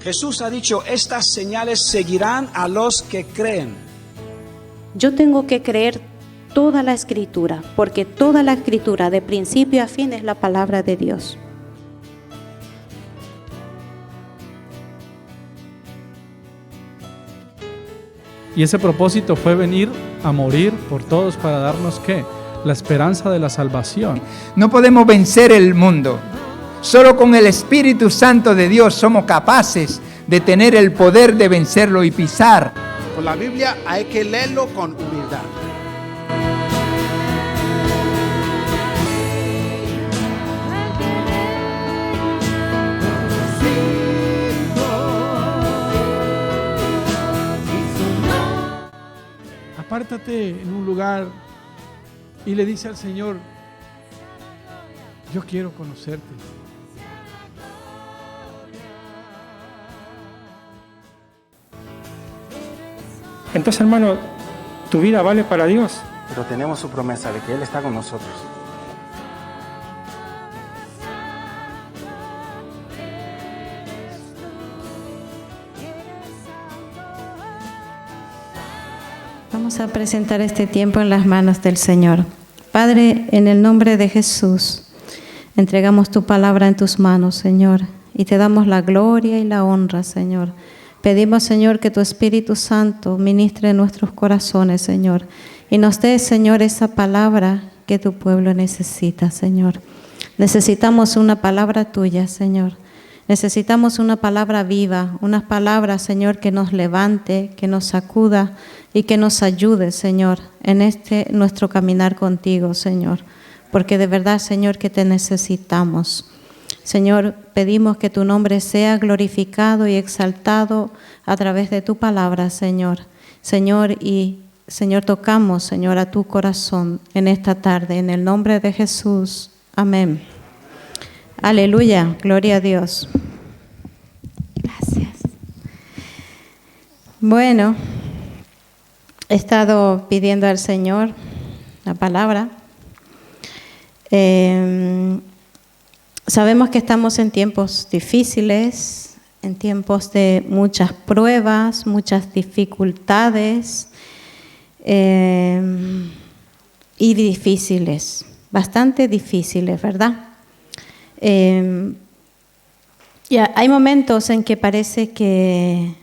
Jesús ha dicho, estas señales seguirán a los que creen. Yo tengo que creer toda la Escritura, porque toda la Escritura, de principio a fin, es la palabra de Dios. Y ese propósito fue venir a morir por todos para darnos, ¿qué? La esperanza de la salvación. No podemos vencer el mundo. Solo con el Espíritu Santo de Dios somos capaces de tener el poder de vencerlo y pisar. Con la Biblia hay que leerlo con humildad. Apártate en un lugar y le dice al Señor, yo quiero conocerte. Entonces, hermano, tu vida vale para Dios. Pero tenemos su promesa de que Él está con nosotros. Vamos a presentar este tiempo en las manos del Señor. Padre, en el nombre de Jesús, entregamos tu palabra en tus manos, Señor, y te damos la gloria y la honra, Señor. Pedimos, Señor, que tu Espíritu Santo ministre en nuestros corazones, Señor, y nos dé, Señor, esa palabra que tu pueblo necesita, Señor. Necesitamos una palabra tuya, Señor. Necesitamos una palabra viva, una palabra, Señor, que nos levante, que nos sacuda y que nos ayude, Señor, en nuestro caminar contigo, Señor. Porque de verdad, Señor, que te necesitamos. Señor, pedimos que tu nombre sea glorificado y exaltado a través de tu palabra, Señor. Señor, tocamos, Señor, a tu corazón en esta tarde, en el nombre de Jesús. Amén. Aleluya, gloria a Dios. Gracias. Bueno, he estado pidiendo al Señor la palabra. Sabemos que estamos en tiempos difíciles, en tiempos de muchas pruebas, muchas dificultades y difíciles, bastante difíciles, ¿verdad? Hay momentos en que parece que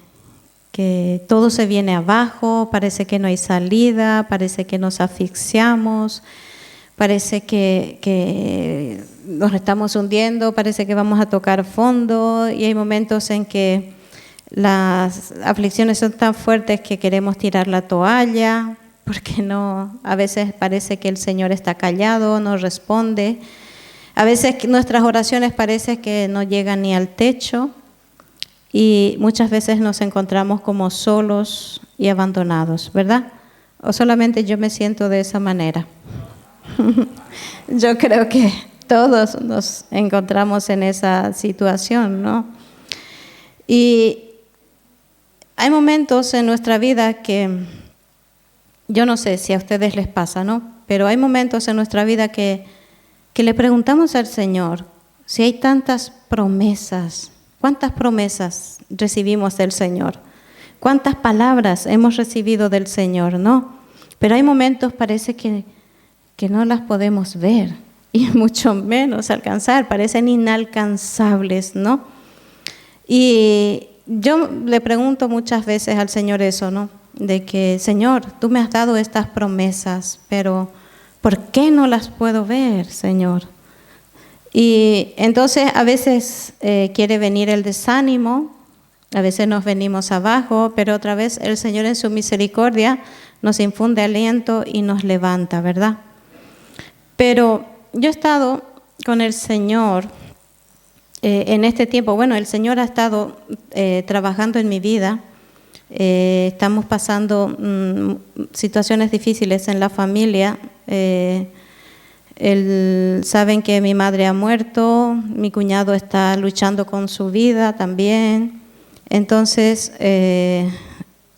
todo se viene abajo, parece que no hay salida, parece que nos asfixiamos, parece que nos estamos hundiendo, parece que vamos a tocar fondo, y hay momentos en que las aflicciones son tan fuertes que queremos tirar la toalla, porque no, a veces parece que el Señor está callado, no responde. A veces nuestras oraciones parece que no llegan ni al techo, y muchas veces nos encontramos como solos y abandonados, ¿verdad? O solamente yo me siento de esa manera. Yo creo que todos nos encontramos en esa situación, ¿no? Y hay momentos en nuestra vida que, yo no sé si a ustedes les pasa, ¿no? Pero hay momentos en nuestra vida que le preguntamos al Señor, si hay tantas promesas, ¿cuántas promesas recibimos del Señor? ¿Cuántas palabras hemos recibido del Señor, no? Pero hay momentos, parece que no las podemos ver y mucho menos alcanzar, parecen inalcanzables, ¿no? Y yo le pregunto muchas veces al Señor eso, ¿no? De que, Señor, tú me has dado estas promesas, pero ¿por qué no las puedo ver, Señor? Y entonces a veces quiere venir el desánimo, a veces nos venimos abajo, pero otra vez el Señor en su misericordia nos infunde aliento y nos levanta, ¿verdad? Pero yo he estado con el Señor en este tiempo. Bueno, el Señor ha estado trabajando en mi vida. Estamos pasando situaciones difíciles en la familia. Saben que mi madre ha muerto, mi cuñado está luchando con su vida también. Entonces,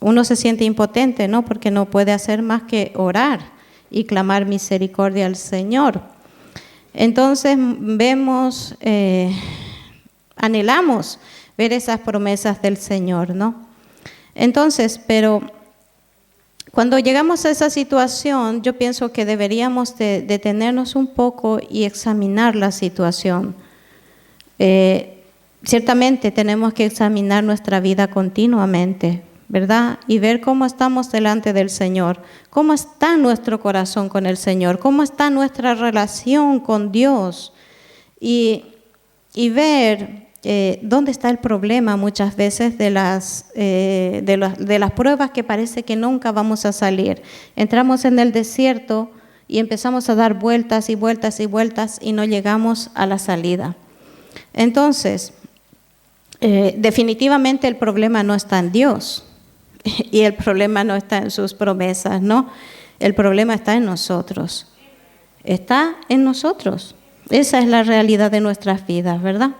uno se siente impotente, ¿no? Porque no puede hacer más que orar y clamar misericordia al Señor. Entonces vemos anhelamos ver esas promesas del Señor, ¿no? Entonces, pero cuando llegamos a esa situación, yo pienso que deberíamos de detenernos un poco y examinar la situación. Ciertamente tenemos que examinar nuestra vida continuamente, ¿verdad? Y ver cómo estamos delante del Señor, cómo está nuestro corazón con el Señor, cómo está nuestra relación con Dios y ver dónde está el problema muchas veces de las pruebas que parece que nunca vamos a salir. Entramos en el desierto y empezamos a dar vueltas y vueltas y vueltas y no llegamos a la salida. Entonces, definitivamente el problema no está en Dios y el problema no está en sus promesas, ¿no? El problema está en nosotros. Está en nosotros. Esa es la realidad de nuestras vidas, ¿verdad?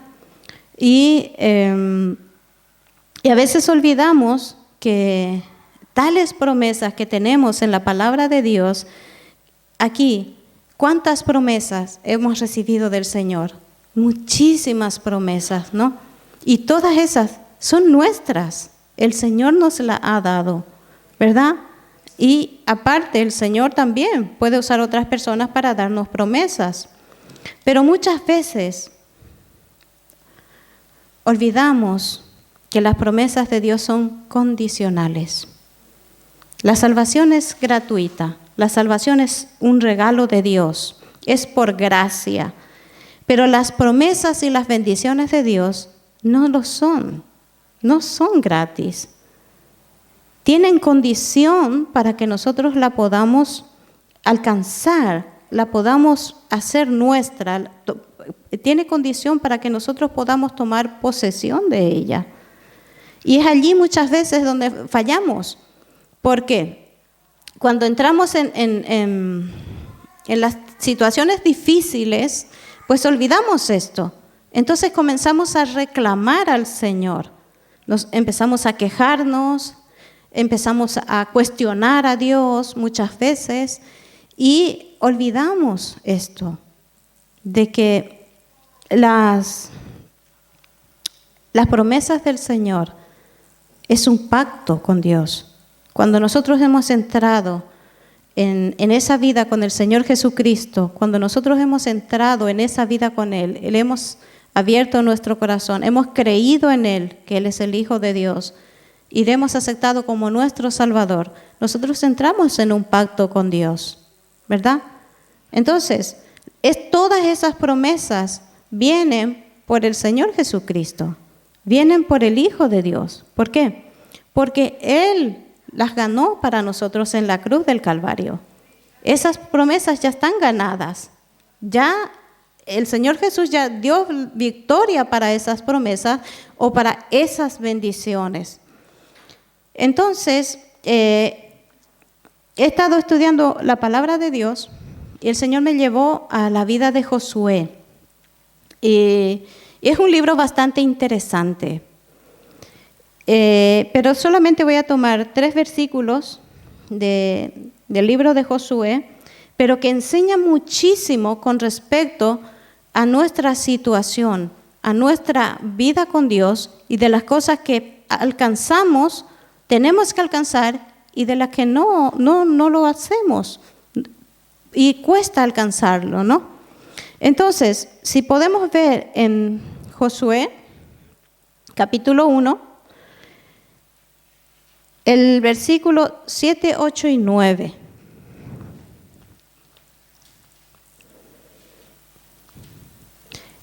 Y a veces olvidamos que tales promesas que tenemos en la palabra de Dios, aquí, ¿cuántas promesas hemos recibido del Señor? Muchísimas promesas, ¿no? Y todas esas son nuestras. El Señor nos las ha dado, ¿verdad? Y aparte, el Señor también puede usar otras personas para darnos promesas. Pero muchas veces olvidamos que las promesas de Dios son condicionales. La salvación es gratuita, la salvación es un regalo de Dios, es por gracia. Pero las promesas y las bendiciones de Dios no lo son, no son gratis. Tienen condición para que nosotros la podamos alcanzar, la podamos hacer nuestra. Tiene condición para que nosotros podamos tomar posesión de ella. Y es allí muchas veces donde fallamos. Porque cuando entramos en las situaciones difíciles, pues olvidamos esto. Entonces comenzamos a reclamar al Señor. Nos empezamos a quejarnos, empezamos a cuestionar a Dios muchas veces y olvidamos esto, de que las promesas del Señor es un pacto con Dios. Cuando nosotros hemos entrado en esa vida con el Señor Jesucristo, cuando nosotros hemos entrado en esa vida con Él hemos abierto nuestro corazón, hemos creído en Él, que Él es el Hijo de Dios, y le hemos aceptado como nuestro Salvador, nosotros entramos en un pacto con Dios, ¿verdad? Entonces, todas esas promesas vienen por el Señor Jesucristo, vienen por el Hijo de Dios. ¿Por qué? Porque Él las ganó para nosotros en la cruz del Calvario. Esas promesas ya están ganadas. Ya el Señor Jesús ya dio victoria para esas promesas o para esas bendiciones. Entonces, he estado estudiando la palabra de Dios y el Señor me llevó a la vida de Josué. Y es un libro bastante interesante. Pero solamente voy a tomar 3 versículos del libro de Josué, pero que enseña muchísimo con respecto a nuestra situación, a nuestra vida con Dios y de las cosas que alcanzamos, tenemos que alcanzar y de las que no lo hacemos y cuesta alcanzarlo, ¿no? Entonces, si podemos ver en Josué, capítulo 1, el versículo 7, 8 y 9.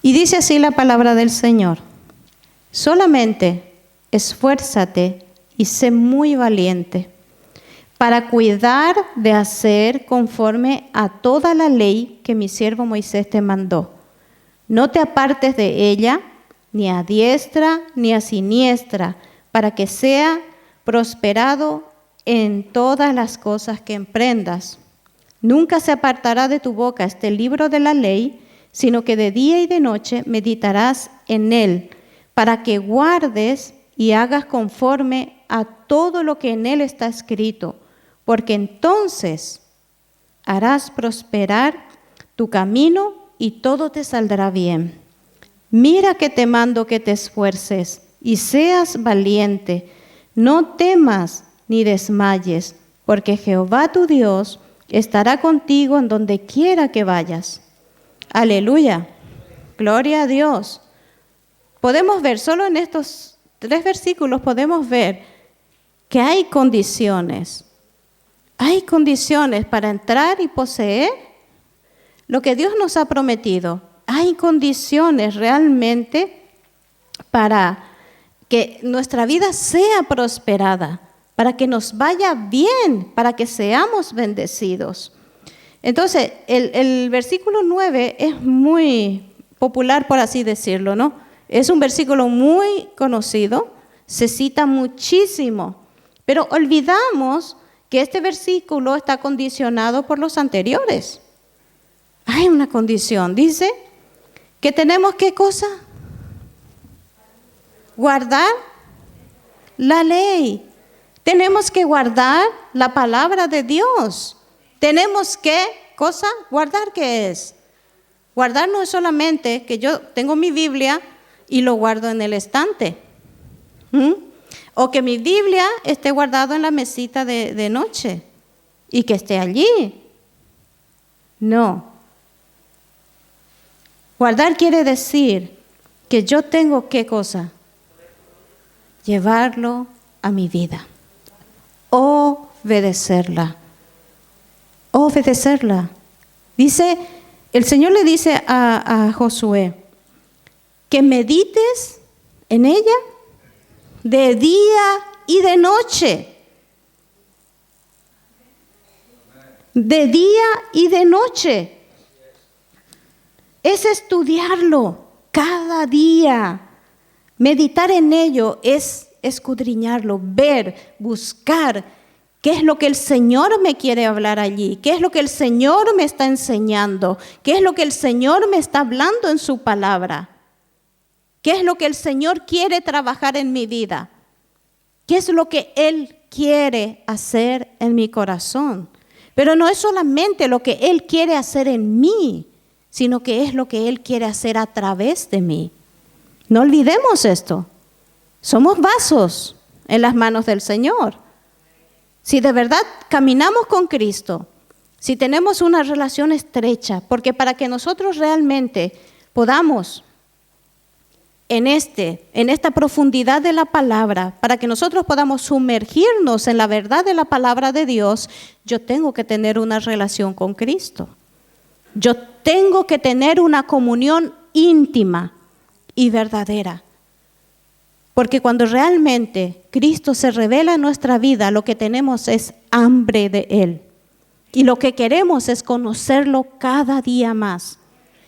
Y dice así la palabra del Señor: solamente esfuérzate y sé muy valiente para cuidar de hacer conforme a toda la ley que mi siervo Moisés te mandó. No te apartes de ella, ni a diestra ni a siniestra, para que sea prosperado en todas las cosas que emprendas. Nunca se apartará de tu boca este libro de la ley, sino que de día y de noche meditarás en él, para que guardes y hagas conforme a todo lo que en él está escrito, porque entonces harás prosperar tu camino y todo te saldrá bien. Mira que te mando que te esfuerces y seas valiente. No temas ni desmayes, porque Jehová tu Dios estará contigo en donde quiera que vayas. Aleluya. Gloria a Dios. Podemos ver, solo en estos 3 versículos podemos ver que hay condiciones. Hay condiciones para entrar y poseer lo que Dios nos ha prometido. Hay condiciones realmente para que nuestra vida sea prosperada, para que nos vaya bien, para que seamos bendecidos. Entonces, el versículo 9 es muy popular, por así decirlo, ¿no? Es un versículo muy conocido, se cita muchísimo, pero olvidamos que este versículo está condicionado por los anteriores. Hay una condición, dice que tenemos ¿qué cosa? Guardar la ley. Tenemos que guardar la palabra de Dios. Tenemos que, ¿cosa? Guardar, ¿qué es? Guardar no es solamente que yo tengo mi Biblia y lo guardo en el estante. O que mi Biblia esté guardado en la mesita de noche y que esté allí. No. Guardar quiere decir que yo tengo ¿qué cosa? Llevarlo a mi vida. Obedecerla. Obedecerla. Dice, el Señor le dice a Josué, que medites en ella de día y de noche. De día y de noche. Es estudiarlo cada día. Meditar en ello es escudriñarlo, ver, buscar qué es lo que el Señor me quiere hablar allí, qué es lo que el Señor me está enseñando, qué es lo que el Señor me está hablando en su palabra, qué es lo que el Señor quiere trabajar en mi vida, qué es lo que Él quiere hacer en mi corazón. Pero no es solamente lo que Él quiere hacer en mí, sino que es lo que Él quiere hacer a través de mí. No olvidemos esto. Somos vasos en las manos del Señor. Si de verdad caminamos con Cristo, si tenemos una relación estrecha, porque para que nosotros realmente podamos en esta profundidad de la palabra, para que nosotros podamos sumergirnos en la verdad de la palabra de Dios, yo tengo que tener una relación con Cristo. Yo tengo que tener una comunión íntima y verdadera. Porque cuando realmente Cristo se revela en nuestra vida, lo que tenemos es hambre de Él. Y lo que queremos es conocerlo cada día más.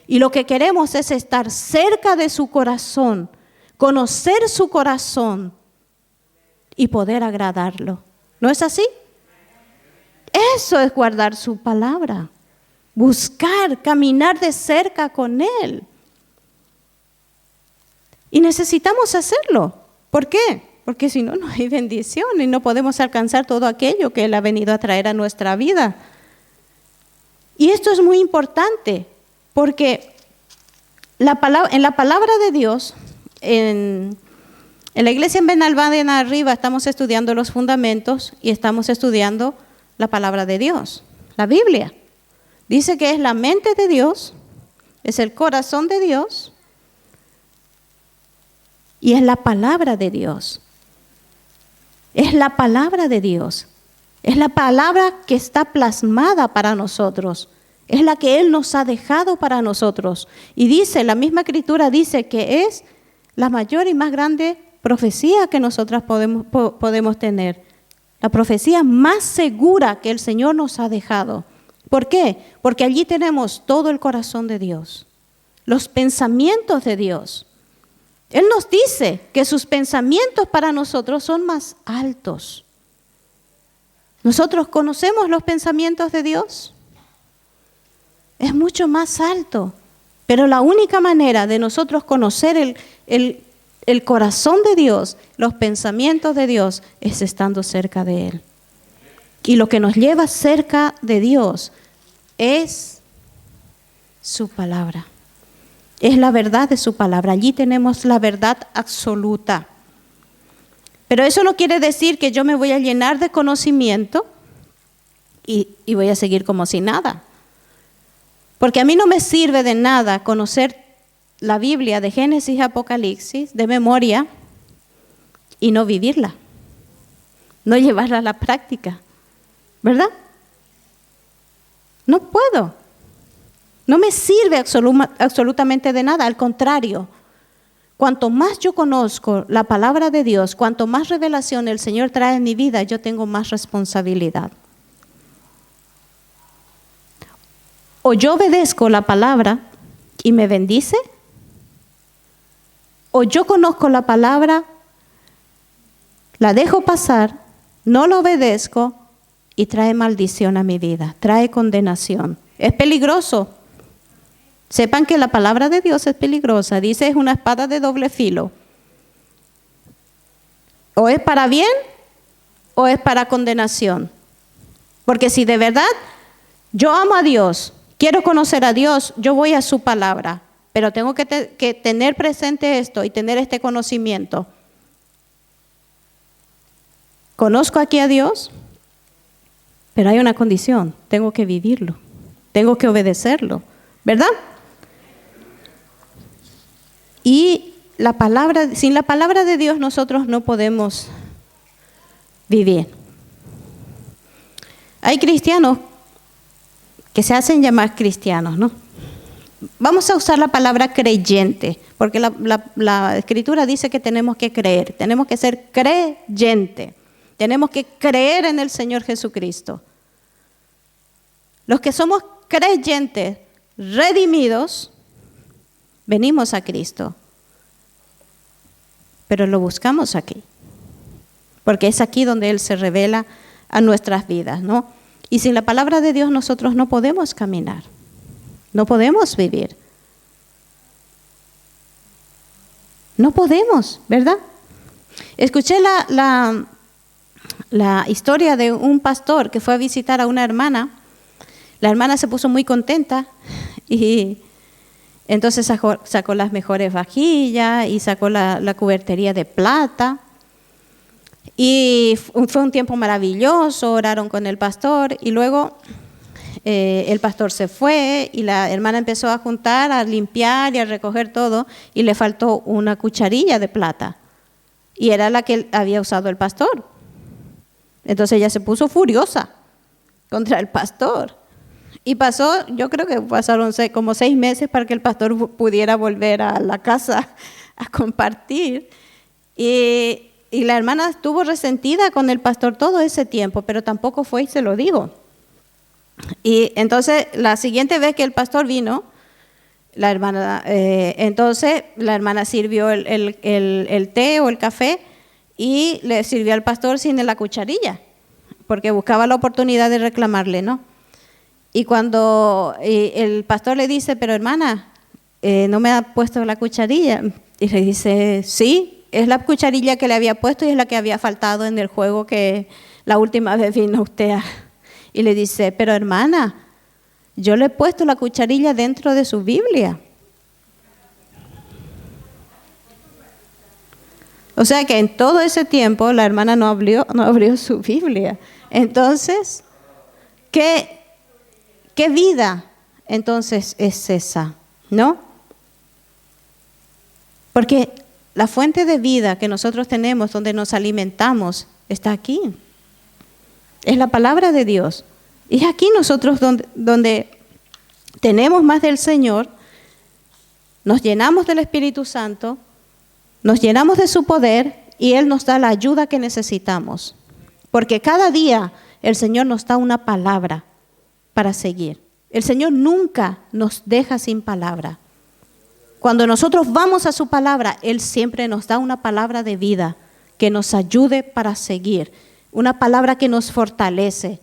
Y lo que queremos es estar cerca de su corazón, conocer su corazón y poder agradarlo. ¿No es así? Eso es guardar su palabra. Buscar, caminar de cerca con Él. Y necesitamos hacerlo. ¿Por qué? Porque si no, no hay bendición y no podemos alcanzar todo aquello que Él ha venido a traer a nuestra vida. Y esto es muy importante, porque en la palabra de Dios, en la iglesia en Benalmádena arriba estamos estudiando los fundamentos y estamos estudiando la palabra de Dios, la Biblia. Dice que es la mente de Dios, es el corazón de Dios y es la palabra de Dios. Es la palabra de Dios. Es la palabra que está plasmada para nosotros. Es la que Él nos ha dejado para nosotros. Y dice, la misma Escritura dice que es la mayor y más grande profecía que nosotras podemos tener. La profecía más segura que el Señor nos ha dejado. ¿Por qué? Porque allí tenemos todo el corazón de Dios, los pensamientos de Dios. Él nos dice que sus pensamientos para nosotros son más altos. ¿Nosotros conocemos los pensamientos de Dios? Es mucho más alto. Pero la única manera de nosotros conocer el corazón de Dios, los pensamientos de Dios, es estando cerca de Él. Y lo que nos lleva cerca de Dios es su palabra. Es la verdad de su palabra. Allí tenemos la verdad absoluta. Pero eso no quiere decir que yo me voy a llenar de conocimiento y voy a seguir como si nada. Porque a mí no me sirve de nada conocer la Biblia de Génesis y Apocalipsis de memoria y no vivirla, no llevarla a la práctica, ¿verdad? No puedo. No me sirve absolutamente de nada, al contrario. Cuanto más yo conozco la palabra de Dios, cuanto más revelación el Señor trae en mi vida, yo tengo más responsabilidad. O yo obedezco la palabra y me bendice, o yo conozco la palabra, la dejo pasar, no la obedezco y trae maldición a mi vida, trae condenación. Es peligroso. Sepan que la palabra de Dios es peligrosa. Dice, es una espada de doble filo. O es para bien o es para condenación. Porque si de verdad yo amo a Dios, quiero conocer a Dios, yo voy a su palabra. Pero tengo que tener presente esto y tener este conocimiento. Conozco aquí a Dios, pero hay una condición. Tengo que vivirlo. Tengo que obedecerlo. ¿Verdad? Y sin la palabra de Dios nosotros no podemos vivir. Hay cristianos que se hacen llamar cristianos, ¿no? Vamos a usar la palabra creyente, porque la Escritura dice que tenemos que creer, tenemos que ser creyente, tenemos que creer en el Señor Jesucristo. Los que somos creyentes, redimidos, venimos a Cristo, pero lo buscamos aquí, porque es aquí donde Él se revela a nuestras vidas, ¿no? Y sin la palabra de Dios nosotros no podemos caminar, no podemos vivir, no podemos, ¿verdad? Escuché la historia de un pastor que fue a visitar a una hermana. La hermana se puso muy contenta y entonces sacó las mejores vajillas y sacó la cubertería de plata. Y fue un tiempo maravilloso, oraron con el pastor y luego el pastor se fue y la hermana empezó a juntar, a limpiar y a recoger todo y le faltó una cucharilla de plata y era la que había usado el pastor. Entonces ella se puso furiosa contra el pastor. Y pasó, yo creo que pasaron como 6 meses para que el pastor pudiera volver a la casa a compartir. Y la hermana estuvo resentida con el pastor todo ese tiempo, pero tampoco fue y se lo dijo. Y entonces la siguiente vez que el pastor vino, entonces la hermana sirvió el té o el café y le sirvió al pastor sin la cucharilla, porque buscaba la oportunidad de reclamarle, ¿no? Y cuando el pastor le dice, pero hermana, ¿no me ha puesto la cucharilla? Y le dice, sí, es la cucharilla que le había puesto y es la que había faltado en el juego que la última vez vino usted. Y le dice, pero hermana, yo le he puesto la cucharilla dentro de su Biblia. O sea que en todo ese tiempo la hermana no abrió su Biblia. Entonces, ¿qué vida entonces es esa? ¿No? Porque la fuente de vida que nosotros tenemos, donde nos alimentamos, está aquí. Es la palabra de Dios. Y es aquí nosotros donde tenemos más del Señor, nos llenamos del Espíritu Santo, nos llenamos de su poder y Él nos da la ayuda que necesitamos. Porque cada día el Señor nos da una palabra para seguir. El Señor nunca nos deja sin palabra. Cuando nosotros vamos a su palabra, Él siempre nos da una palabra de vida que nos ayude para seguir, una palabra que nos fortalece.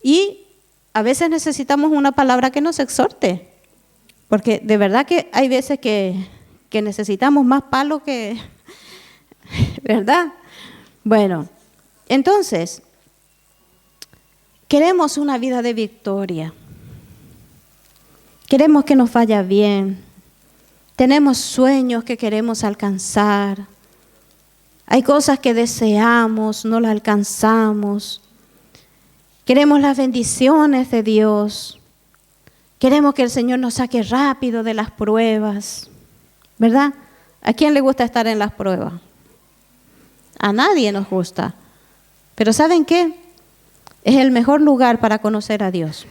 Y a veces necesitamos una palabra que nos exhorte, porque de verdad que hay veces que necesitamos más palo que, ¿verdad? Bueno, entonces, queremos una vida de victoria. Queremos que nos vaya bien. Tenemos sueños que queremos alcanzar. Hay cosas que deseamos, no las alcanzamos. Queremos las bendiciones de Dios. Queremos que el Señor nos saque rápido de las pruebas, ¿verdad? ¿A quién le gusta estar en las pruebas? A nadie nos gusta. Pero ¿saben qué? Es el mejor lugar para conocer a Dios.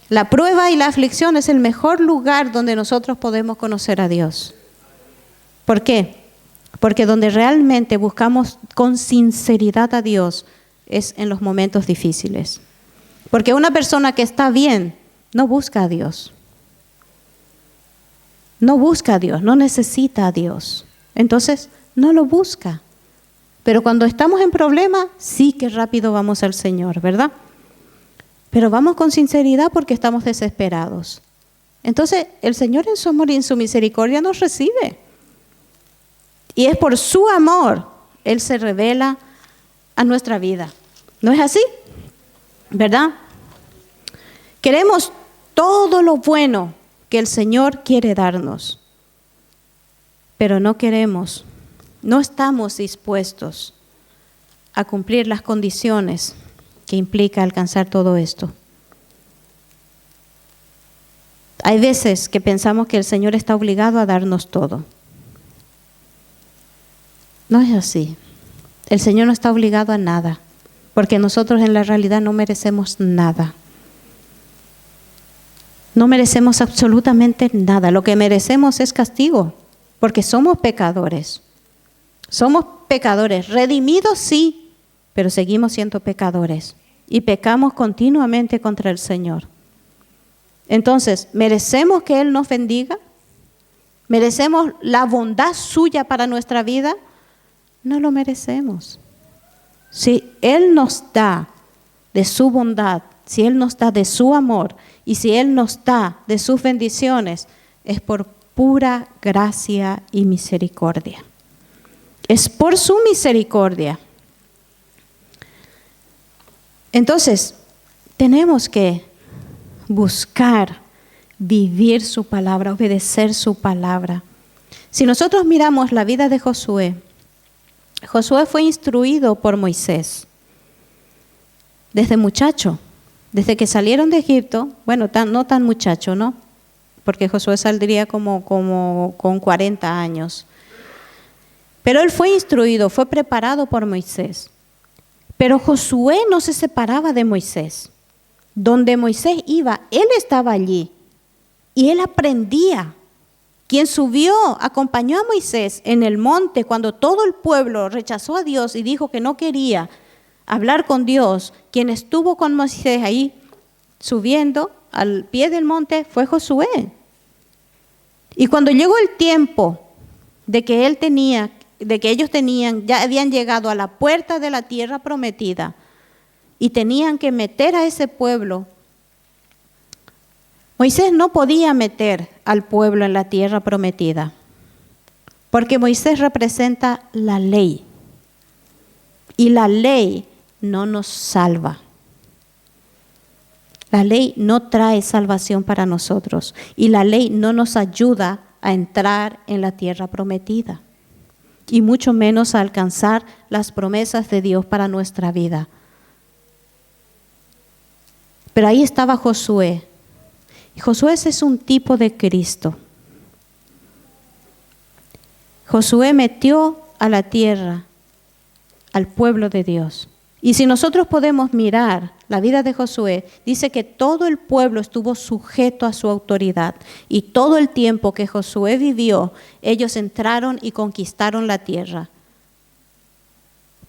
La prueba y la aflicción es el mejor lugar donde nosotros podemos conocer a Dios. ¿Por qué? Porque donde realmente buscamos con sinceridad a Dios es en los momentos difíciles. Porque una persona que está bien no busca a Dios. No busca a Dios, no necesita a Dios. Entonces, no lo busca. Pero cuando estamos en problemas, sí que rápido vamos al Señor, ¿verdad? Pero vamos con sinceridad porque estamos desesperados. Entonces, el Señor en su amor y en su misericordia nos recibe. Y es por su amor, Él se revela a nuestra vida. ¿No es así? ¿Verdad? Queremos todo lo bueno que el Señor quiere darnos, pero no queremos, no estamos dispuestos a cumplir las condiciones que implica alcanzar todo esto. Hay veces que pensamos que el Señor está obligado a darnos todo. No es así. El Señor no está obligado a nada, porque nosotros en la realidad no merecemos nada. No merecemos absolutamente nada. Lo que merecemos es castigo, porque somos pecadores. Somos pecadores, redimidos sí, pero seguimos siendo pecadores y pecamos continuamente contra el Señor. Entonces, ¿merecemos que Él nos bendiga? ¿Merecemos la bondad suya para nuestra vida? No lo merecemos. Si Él nos da de su bondad, si Él nos da de su amor y si Él nos da de sus bendiciones, es por pura gracia y misericordia. Es por su misericordia. Entonces, tenemos que buscar vivir su palabra, obedecer su palabra. Si nosotros miramos la vida de Josué, Josué fue instruido por Moisés desde muchacho, desde que salieron de Egipto, bueno, no tan muchacho, ¿no? Porque Josué saldría como con 40 años. Pero él fue instruido, fue preparado por Moisés. Pero Josué no se separaba de Moisés. Donde Moisés iba, él estaba allí y él aprendía. Quien subió, acompañó a Moisés en el monte cuando todo el pueblo rechazó a Dios y dijo que no quería hablar con Dios, quien estuvo con Moisés ahí subiendo al pie del monte fue Josué. Y cuando llegó el tiempo de que ellos ya habían llegado a la puerta de la tierra prometida y tenían que meter a ese pueblo, Moisés no podía meter al pueblo en la tierra prometida, porque Moisés representa la ley, y la ley no nos salva. La ley no trae salvación para nosotros, y la ley no nos ayuda a entrar en la tierra prometida, y mucho menos a alcanzar las promesas de Dios para nuestra vida. Pero ahí estaba Josué. Y Josué es un tipo de Cristo. Josué metió a la tierra al pueblo de Dios. Y si nosotros podemos mirar la vida de Josué, dice que todo el pueblo estuvo sujeto a su autoridad. Y todo el tiempo que Josué vivió, ellos entraron y conquistaron la tierra.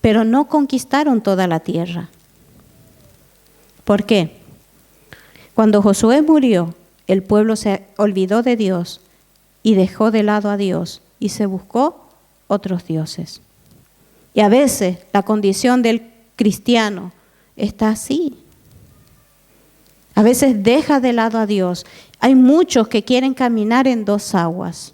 Pero no conquistaron toda la tierra. ¿Por qué? Cuando Josué murió, el pueblo se olvidó de Dios y dejó de lado a Dios y se buscó otros dioses. Y a veces la condición del cristiano está así. A veces deja de lado a Dios. Hay muchos que quieren caminar en dos aguas.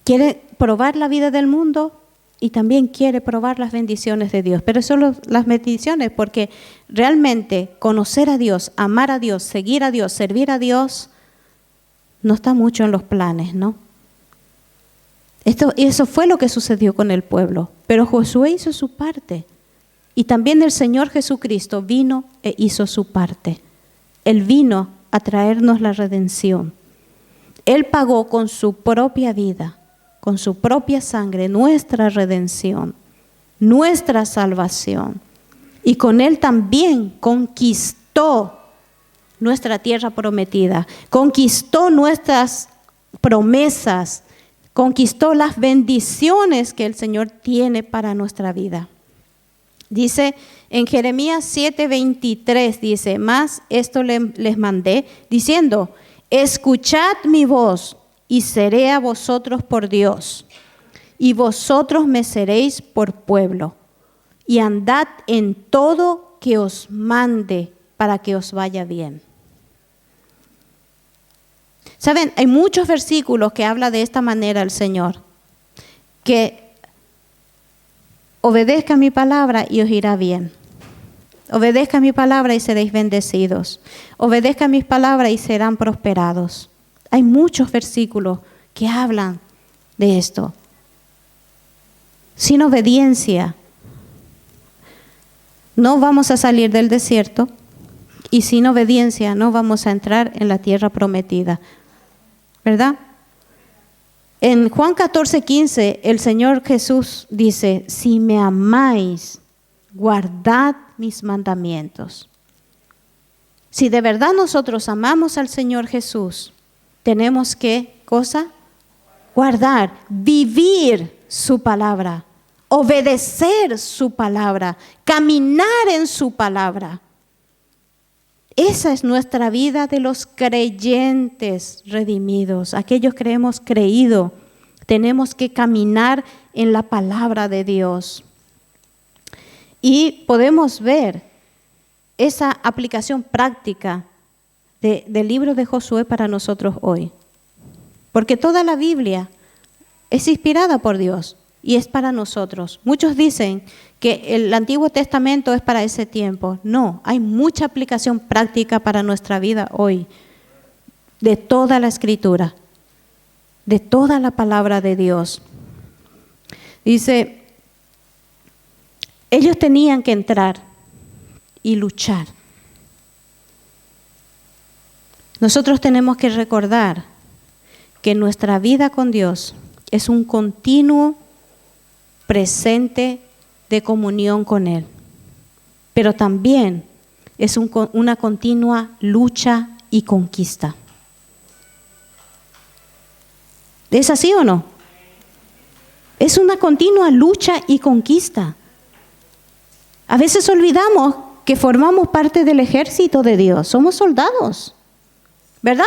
Quieren probar la vida del mundo y también quiere probar las bendiciones de Dios. Pero son las bendiciones porque realmente conocer a Dios, amar a Dios, seguir a Dios, servir a Dios, no está mucho en los planes, ¿no? Eso fue lo que sucedió con el pueblo. Pero Josué hizo su parte. Y también el Señor Jesucristo vino e hizo su parte. Él vino a traernos la redención. Él pagó con su propia vida, con su propia sangre, nuestra redención, nuestra salvación. Y con Él también conquistó nuestra tierra prometida, conquistó nuestras promesas, conquistó las bendiciones que el Señor tiene para nuestra vida. Dice en Jeremías 7:23, dice, más esto les mandé, diciendo, escuchad mi voz y seré a vosotros por Dios, y vosotros me seréis por pueblo, y andad en todo que os mande para que os vaya bien. Saben, hay muchos versículos que habla de esta manera el Señor, que obedezca mi palabra y os irá bien. Obedezca mi palabra y seréis bendecidos. Obedezca mis palabras y serán prosperados. Hay muchos versículos que hablan de esto. Sin obediencia no vamos a salir del desierto y sin obediencia no vamos a entrar en la tierra prometida. ¿Verdad? En Juan 14:15 el Señor Jesús dice, si me amáis, guardad mis mandamientos. Si de verdad nosotros amamos al Señor Jesús, tenemos que, ¿cosa? Guardar, vivir su palabra, obedecer su palabra, caminar en su palabra. Esa es nuestra vida de los creyentes redimidos, aquellos que hemos creído. Tenemos que caminar en la palabra de Dios. Y podemos ver esa aplicación práctica del libro de Josué para nosotros hoy. Porque toda la Biblia es inspirada por Dios y es para nosotros. Muchos dicen que el Antiguo Testamento es para ese tiempo. No, hay mucha aplicación práctica para nuestra vida hoy, de toda la Escritura, de toda la palabra de Dios. Dice, ellos tenían que entrar y luchar. Nosotros tenemos que recordar que nuestra vida con Dios es un continuo presente de comunión con Él, pero también es una continua lucha y conquista. ¿Es así o no? Es una continua lucha y conquista. A veces olvidamos que formamos parte del ejército de Dios, somos soldados, ¿verdad?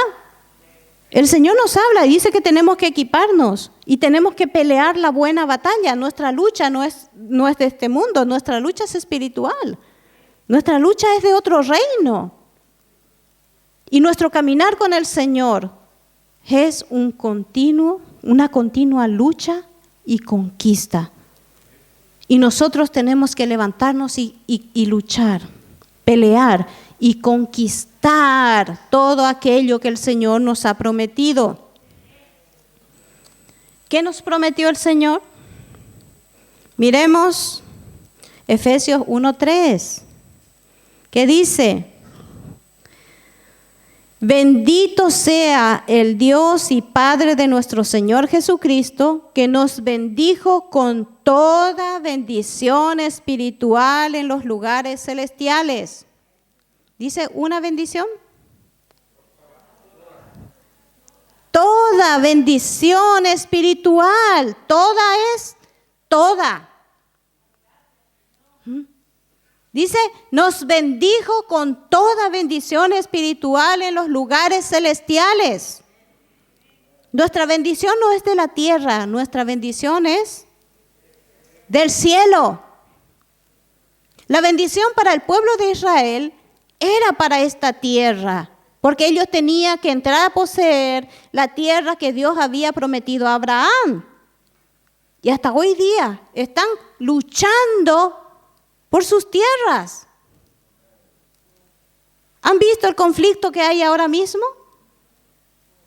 El Señor nos habla y dice que tenemos que equiparnos y tenemos que pelear la buena batalla. Nuestra lucha no es de este mundo, nuestra lucha es espiritual. Nuestra lucha es de otro reino. Y nuestro caminar con el Señor es una continua lucha y conquista. Y nosotros tenemos que levantarnos y luchar, pelear y conquistar todo aquello que el Señor nos ha prometido. ¿Qué nos prometió el Señor? Miremos Efesios 1:3, que dice, bendito sea el Dios y Padre de nuestro Señor Jesucristo, que nos bendijo con toda bendición espiritual en los lugares celestiales. ¿Dice una bendición? Toda bendición espiritual, toda es toda. Dice, nos bendijo con toda bendición espiritual en los lugares celestiales. Nuestra bendición no es de la tierra, nuestra bendición es del cielo. La bendición para el pueblo de Israel era para esta tierra, porque ellos tenían que entrar a poseer la tierra que Dios había prometido a Abraham. y hasta hoy día están luchando por sus tierras. ¿Han visto el conflicto que hay ahora mismo?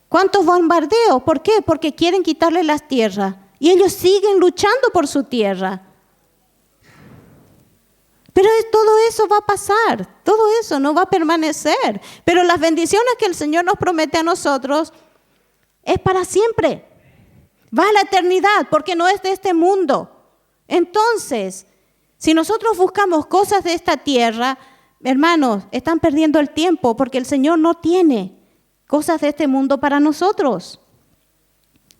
¿Cuántos bombardeos? ¿Por qué? Porque quieren quitarle las tierras y ellos siguen luchando por su tierra. Pero todo eso va a pasar, todo eso no va a permanecer. Pero las bendiciones que el Señor nos promete a nosotros es para siempre. Va a la eternidad porque no es de este mundo. Entonces, si nosotros buscamos cosas de esta tierra, hermanos, están perdiendo el tiempo porque el Señor no tiene cosas de este mundo para nosotros.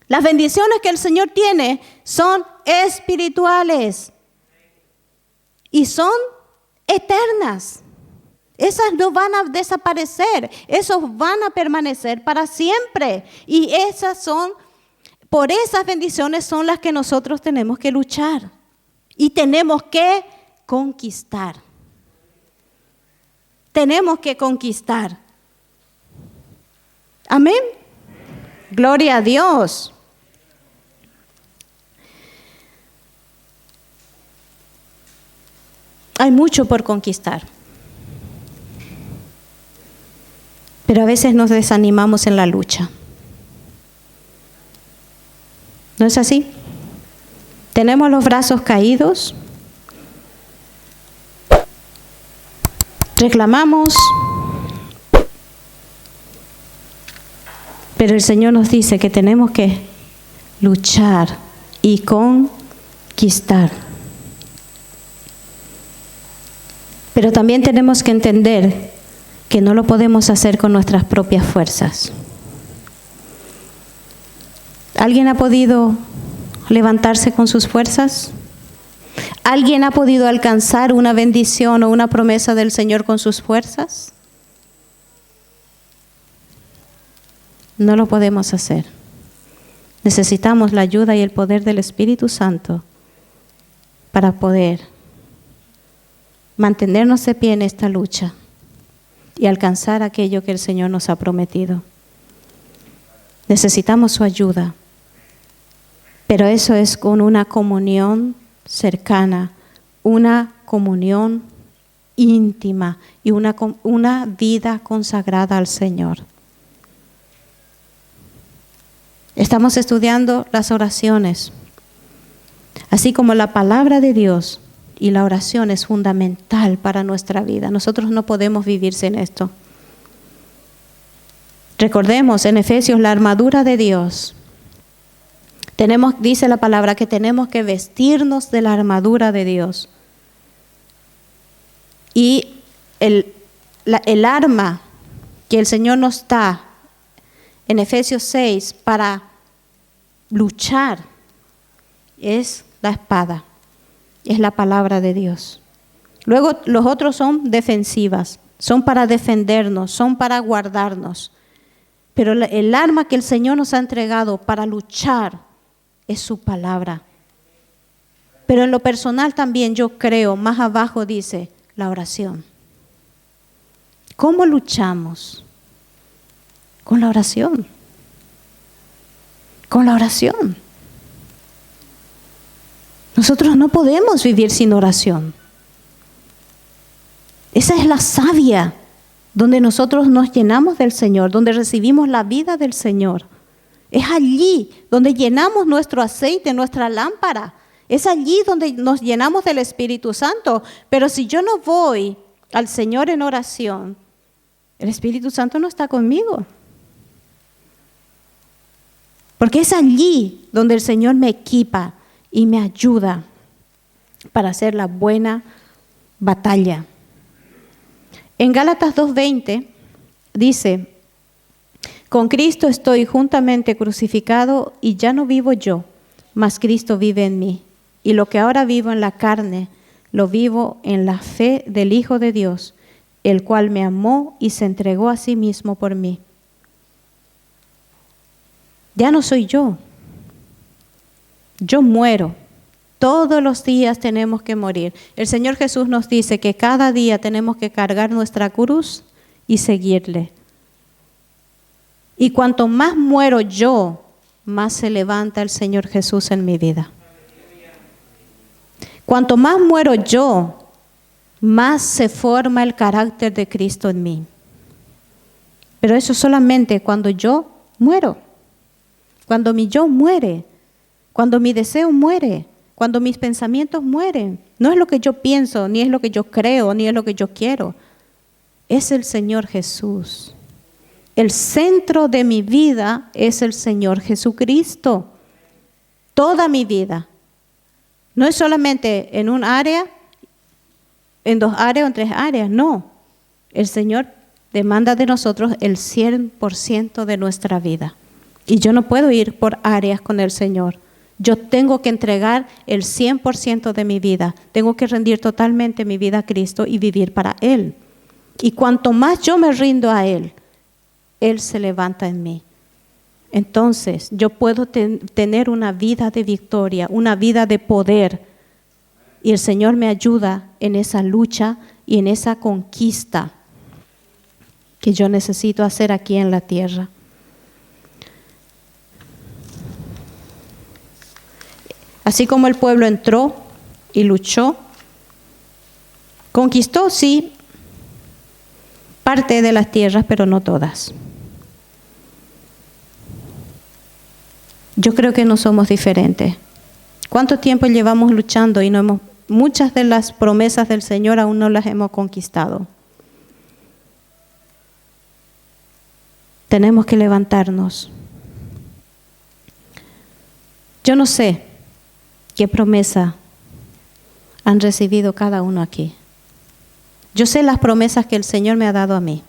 Las bendiciones que el Señor tiene son espirituales. Y son eternas. Esas no van a desaparecer. Esos van a permanecer para siempre. Y por esas bendiciones son las que nosotros tenemos que luchar. Y tenemos que conquistar. Tenemos que conquistar. Amén. Gloria a Dios. Hay mucho por conquistar. Pero a veces nos desanimamos en la lucha. ¿No es así? Tenemos los brazos caídos. Reclamamos. Pero el Señor nos dice que tenemos que luchar y conquistar. Pero también tenemos que entender que no lo podemos hacer con nuestras propias fuerzas. ¿Alguien ha podido levantarse con sus fuerzas? ¿Alguien ha podido alcanzar una bendición o una promesa del Señor con sus fuerzas? No lo podemos hacer. Necesitamos la ayuda y el poder del Espíritu Santo para poder mantenernos de pie en esta lucha y alcanzar aquello que el Señor nos ha prometido. Necesitamos su ayuda, pero eso es con una comunión cercana, una comunión íntima y una vida consagrada al Señor. Estamos estudiando las oraciones, así como la palabra de Dios. Y la oración es fundamental para nuestra vida. Nosotros no podemos vivir sin esto. Recordemos en Efesios la armadura de Dios. Dice la palabra que tenemos que vestirnos de la armadura de Dios. Y el arma que el Señor nos da en Efesios 6 para luchar es la espada. Es la palabra de Dios. Luego los otros son defensivas, son para defendernos, son para guardarnos. Pero el arma que el Señor nos ha entregado para luchar es su palabra. Pero en lo personal también yo creo, más abajo dice, la oración. ¿Cómo luchamos? Con la oración. Con la oración. Nosotros no podemos vivir sin oración. Esa es la savia donde nosotros nos llenamos del Señor, donde recibimos la vida del Señor. Es allí donde llenamos nuestro aceite, nuestra lámpara. Es allí donde nos llenamos del Espíritu Santo. Pero si yo no voy al Señor en oración, el Espíritu Santo no está conmigo. Porque es allí donde el Señor me equipa y me ayuda para hacer la buena batalla. En Gálatas 2:20 dice, con Cristo estoy juntamente crucificado y ya no vivo yo, mas Cristo vive en mí. Y lo que ahora vivo en la carne, lo vivo en la fe del Hijo de Dios, el cual me amó y se entregó a sí mismo por mí. Ya no soy yo. Yo muero. Todos los días tenemos que morir. El Señor Jesús nos dice que cada día tenemos que cargar nuestra cruz y seguirle. Y cuanto más muero yo, más se levanta el Señor Jesús en mi vida. Cuanto más muero yo, más se forma el carácter de Cristo en mí. Pero eso solamente cuando yo muero, cuando mi yo muere, cuando mi deseo muere, cuando mis pensamientos mueren. No es lo que yo pienso, ni es lo que yo creo, ni es lo que yo quiero. Es el Señor Jesús. El centro de mi vida es el Señor Jesucristo. Toda mi vida. No es solamente en un área, en 2 áreas o en 3 áreas, no. El Señor demanda de nosotros el 100% de nuestra vida. Y yo no puedo ir por áreas con el Señor. Yo tengo que entregar el 100% de mi vida. Tengo que rendir totalmente mi vida a Cristo y vivir para Él. Y cuanto más yo me rindo a Él, Él se levanta en mí. Entonces yo puedo tener una vida de victoria, una vida de poder. Y el Señor me ayuda en esa lucha y en esa conquista que yo necesito hacer aquí en la tierra. Así como el pueblo entró y luchó, conquistó, sí, parte de las tierras, pero no todas. Yo creo que no somos diferentes. ¿Cuánto tiempo llevamos luchando y muchas de las promesas del Señor aún no las hemos conquistado? Tenemos que levantarnos. Yo no sé qué promesa han recibido cada uno aquí. Yo sé las promesas que el Señor me ha dado a mí.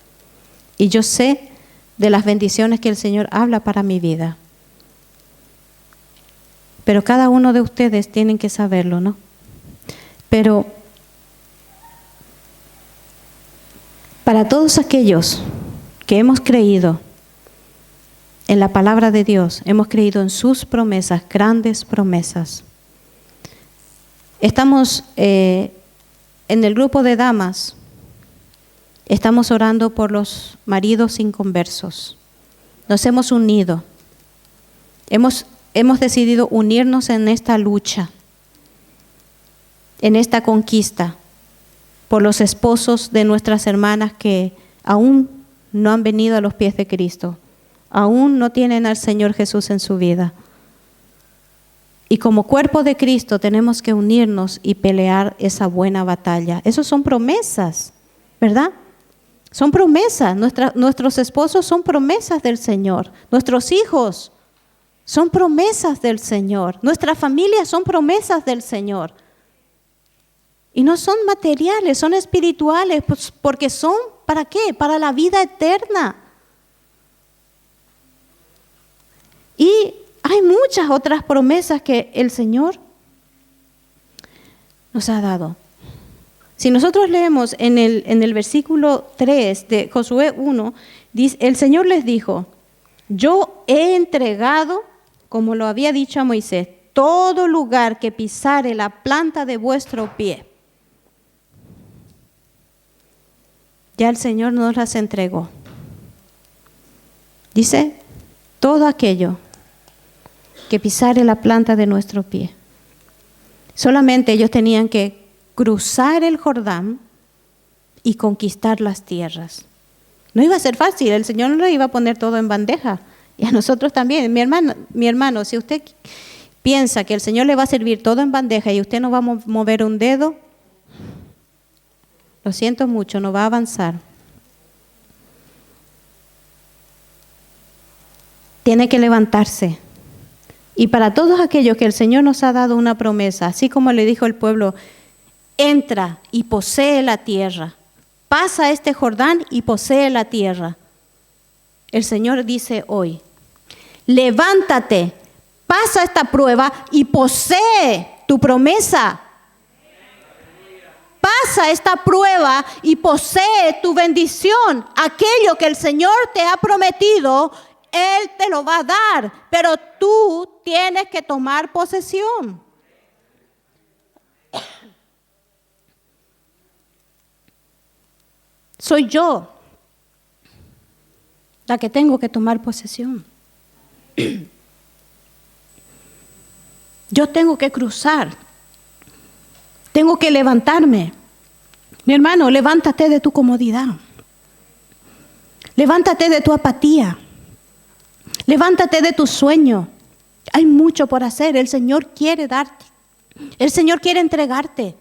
Y yo sé de las bendiciones que el Señor habla para mi vida. Pero cada uno de ustedes tienen que saberlo, ¿no? Pero para todos aquellos que hemos creído en la palabra de Dios, hemos creído en sus promesas, grandes promesas. Estamos en el grupo de damas, estamos orando por los maridos inconversos. Nos hemos unido, hemos decidido unirnos en esta lucha, en esta conquista, por los esposos de nuestras hermanas que aún no han venido a los pies de Cristo, aún no tienen al Señor Jesús en su vida. Y como cuerpo de Cristo tenemos que unirnos y pelear esa buena batalla. Esas son promesas, ¿verdad? Son promesas. Nuestros esposos son promesas del Señor. Nuestros hijos son promesas del Señor. Nuestras familias son promesas del Señor. Y no son materiales, son espirituales, pues porque son, ¿para qué? Para la vida eterna. Y hay muchas otras promesas que el Señor nos ha dado. Si nosotros leemos en el versículo 3 de Josué 1, dice, el Señor les dijo, yo he entregado, como lo había dicho a Moisés, todo lugar que pisare la planta de vuestro pie. Ya el Señor nos las entregó. Dice, todo aquello que pisare la planta de nuestro pie. Solamente ellos tenían que cruzar el Jordán y conquistar las tierras. No iba a ser fácil, el Señor no lo iba a poner todo en bandeja. Y a nosotros también. Mi hermano, si usted piensa que el Señor le va a servir todo en bandeja y usted no va a mover un dedo, lo siento mucho, no va a avanzar. Tiene que levantarse. Y para todos aquellos que el Señor nos ha dado una promesa, así como le dijo el pueblo, entra y posee la tierra. Pasa este Jordán y posee la tierra. El Señor dice hoy, levántate, pasa esta prueba y posee tu promesa. Pasa esta prueba y posee tu bendición. Aquello que el Señor te ha prometido, Él te lo va a dar, pero tú tienes que tomar posesión. Soy yo la que tengo que tomar posesión. Yo tengo que cruzar. Tengo que levantarme. Mi hermano, levántate de tu comodidad. Levántate de tu apatía. Levántate de tu sueño. Hay mucho por hacer. El Señor quiere darte. El Señor quiere entregarte.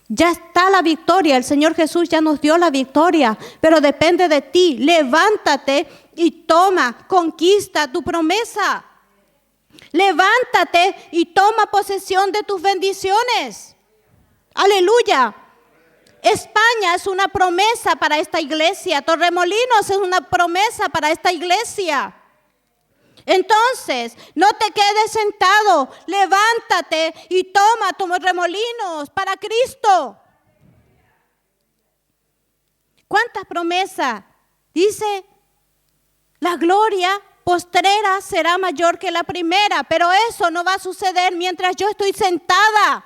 Ya está la victoria. El Señor Jesús ya nos dio la victoria. Pero depende de ti. Levántate y toma, conquista tu promesa. Levántate y toma posesión de tus bendiciones. Aleluya. España es una promesa para esta iglesia. Torremolinos es una promesa para esta iglesia. Entonces, no te quedes sentado. Levántate y toma Torremolinos para Cristo. ¿Cuántas promesas? Dice, la gloria postrera será mayor que la primera, pero eso no va a suceder mientras yo estoy sentada.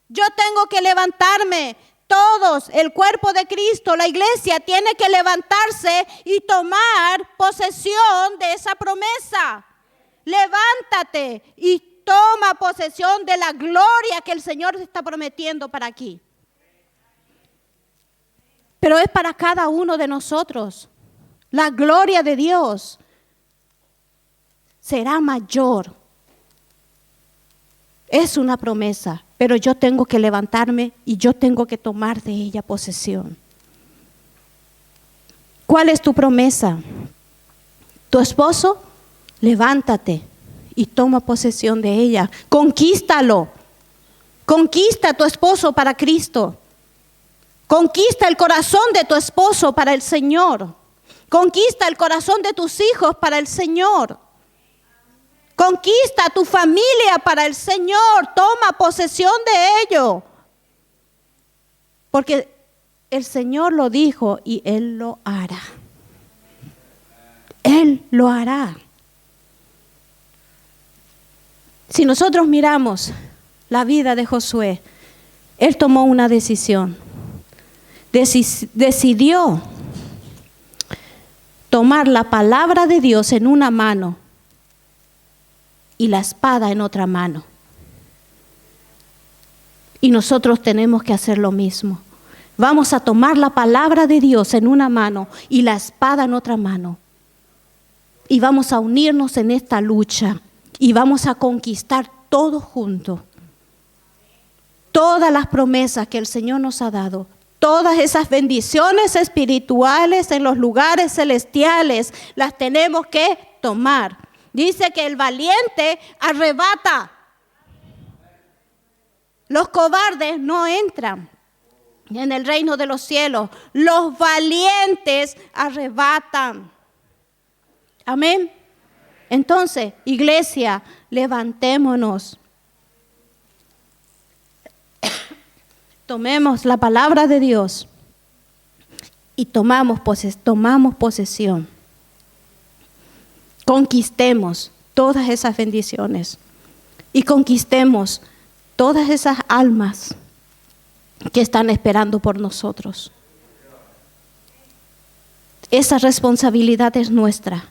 Yo tengo que levantarme. Todos, el cuerpo de Cristo, la iglesia, tiene que levantarse y tomar posesión de esa promesa. Levántate y toma posesión de la gloria que el Señor está prometiendo para aquí. Pero es para cada uno de nosotros. La gloria de Dios será mayor. Es una promesa, pero yo tengo que levantarme y yo tengo que tomar de ella posesión. ¿Cuál es tu promesa? Tu esposo, levántate y toma posesión de ella. Conquístalo. Conquista a tu esposo para Cristo. Conquista el corazón de tu esposo para el Señor. Conquista el corazón de tus hijos para el Señor. Conquista a tu familia para el Señor. Toma posesión de ello. Porque el Señor lo dijo y Él lo hará. Él lo hará. Si nosotros miramos la vida de Josué, él tomó una decisión. Decidió tomar la palabra de Dios en una mano y la espada en otra mano. Y nosotros tenemos que hacer lo mismo. Vamos a tomar la palabra de Dios en una mano y la espada en otra mano. Y vamos a unirnos en esta lucha y vamos a conquistar todo juntos. Todas las promesas que el Señor nos ha dado, todas esas bendiciones espirituales en los lugares celestiales, las tenemos que tomar. Dice que el valiente arrebata. Los cobardes no entran en el reino de los cielos. Los valientes arrebatan. Amén. Entonces, iglesia, levantémonos. Tomemos la palabra de Dios y tomamos posesión. Conquistemos todas esas bendiciones y conquistemos todas esas almas que están esperando por nosotros. Esa responsabilidad es nuestra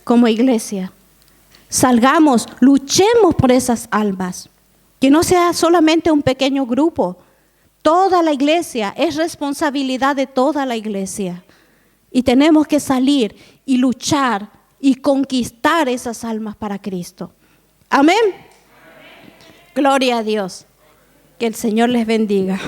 como iglesia. Salgamos, luchemos por esas almas. Que no sea solamente un pequeño grupo. Toda la iglesia es responsabilidad de toda la iglesia. Y tenemos que salir y luchar y conquistar esas almas para Cristo. Amén. Gloria a Dios. Que el Señor les bendiga.